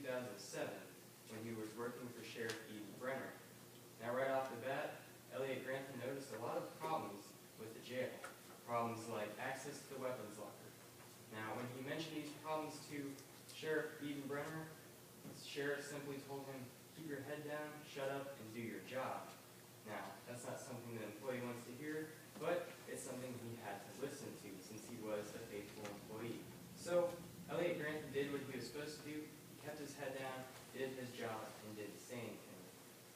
2007 when he was working for Sheriff Eden Brenner. Now right off the bat, Elliot Grantham noticed a lot of problems with the jail. Problems like access to the weapons locker. Now when he mentioned these problems to Sheriff Eden Brenner, the sheriff simply told him, keep your head down, shut up, and do your job. Now, that's not something the employee wants to hear, but it's something he had to listen to since he was a faithful employee. So, Elliot Grantham did what he was supposed to do. He kept his head down, did his job, and didn't say anything.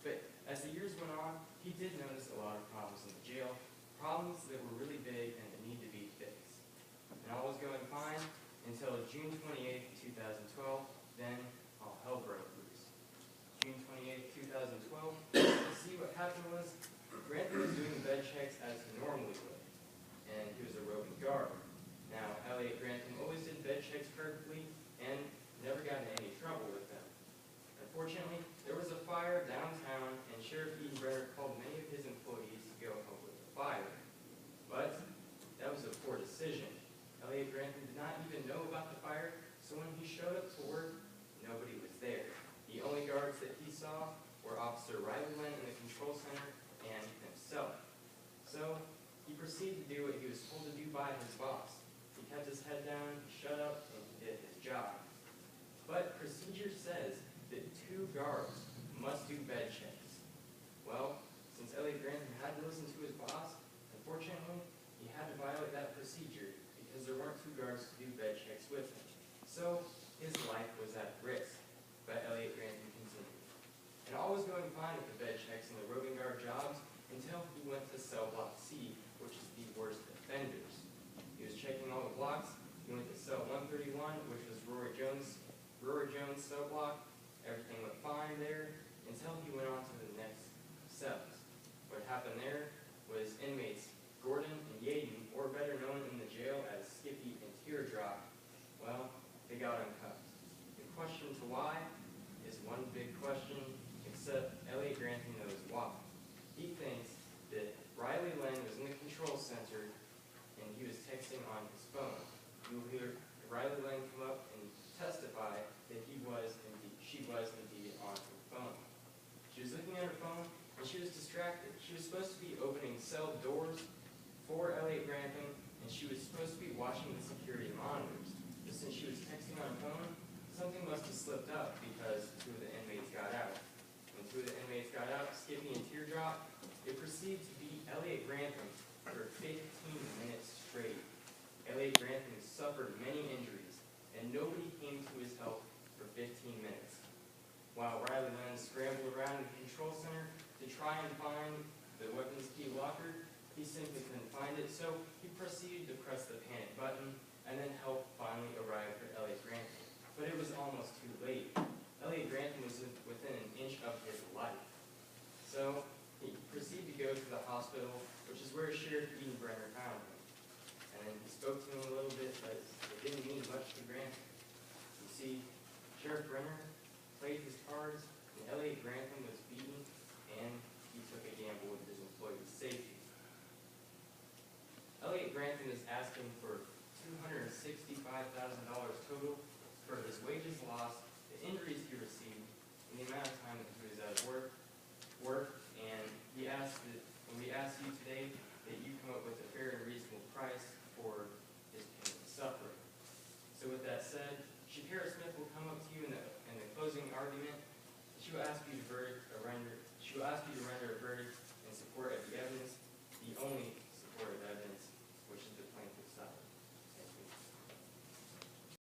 But as the years went on, he did notice a lot of problems in the jail, problems that were really big and that need to be fixed. And all was going fine until June 28, 2012, then all hell broke loose. June 28, 2012, you see what happened was, Grantham was doing bed checks as he normally would, and he was a roving guard. Now, Elliot Grantham always did bed checks perfectly and never got in any trouble with them. Unfortunately, there was a fire downtown, and Sheriff Eden Brenner called many of his employees to go help with the fire. But that was a poor decision. Elliot Grantham did not even know about the fire, so when he showed up to work, nobody was there. The only guards that he saw were Officer Riley Lynn in the control center and himself. So he proceeded to do what he was told to do by his boss. He kept his head down, he shut up, and he did his job. But procedure says that 2 guards must do bed checks. Well, since Elliot Grantham had to listen to his boss, unfortunately, he had to violate that procedure because there weren't 2 guards to do bed checks with him. So his life was at risk. But Elliot Grantham continued. And all was going fine with the bed checks and the roving guard jobs until he went to cell block C, which is the worst offenders. He was checking all the blocks. He went to cell 131, which was Rory Jones' cell block. Everything went fine there until he went on to the next cells. What happened there was inmates Gordon and Yaden, or better known in the jail as Skippy and Teardrop, well, they got uncuffed. The question to why is one big question, except Elliot Grantham knows why. He thinks that Riley Lynn was in the control center and he was texting on his phone. You will hear Riley Lynn come up and testify that she was indeed on her phone. She was looking at her phone and she was distracted. She was supposed to be opening cell doors for Elliot Grantham, and she was supposed to be watching the security monitors. But since she was texting on her phone, something must have slipped up because 2 of the inmates got out. When 2 of the inmates got out, Skippy and Teardrop, they proceeded to beat Elliot Grantham for 15 minutes straight. Elliot Grantham suffered many injuries, and nobody came to his help for 15 minutes. While Riley Lynn scrambled around the control center to try and find the weapons key locker, he simply couldn't find it, so he proceeded to press the panic button, and then help finally arrived for Elliot Grantham. But it was almost too late. Elliot Grantham was within an inch of his life. So he proceeded to go to the hospital, which is where Sheriff Eden Brenner found him. And then he spoke to him a little bit, but it didn't mean much to Grantham. You see, Sheriff Brenner played his cards, and Elliot Grantham was beaten, and he took a gamble with his employee's safety. Elliot Grantham is asking for $265,000 total for his wages lost